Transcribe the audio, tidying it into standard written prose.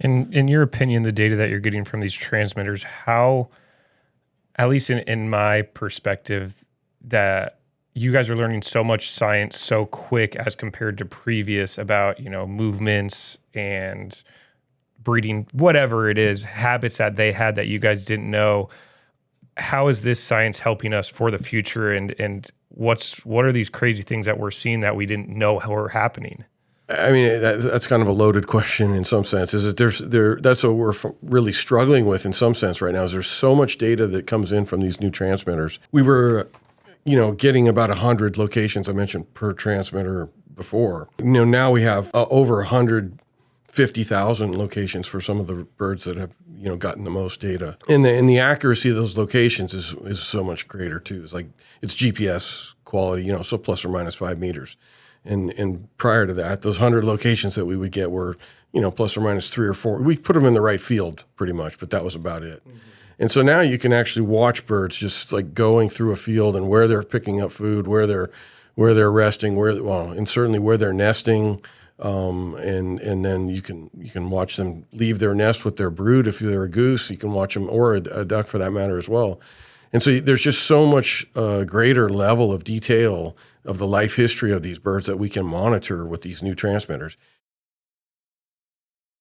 In your opinion, the data that you're getting from these transmitters, how, at least in my perspective, that you guys are learning so much science so quick as compared to previous about, movements and breeding, whatever it is, habits that they had that you guys didn't know. How is this science helping us for the future? And what are these crazy things that we're seeing that we didn't know how were happening? I mean, that's kind of a loaded question in some sense. Is that that's what we're really struggling with in some sense right now. Is there's so much data that comes in from these new transmitters. We were, getting about 100 locations I mentioned per transmitter before. Now we have over 150,000 locations for some of the birds that have gotten the most data. And the accuracy of those locations is so much greater too. It's GPS quality, so plus or minus 5 meters. And prior to that, those 100 locations that we would get were, plus or minus 3 or 4. We put them in the right field pretty much, but that was about it. Mm-hmm. And so now you can actually watch birds just like going through a field and where they're picking up food, where they're resting, and certainly where they're nesting. And then you can watch them leave their nest with their brood. If they're a goose, you can watch them, or a duck for that matter as well. And so there's just so much greater level of detail of the life history of these birds that we can monitor with these new transmitters.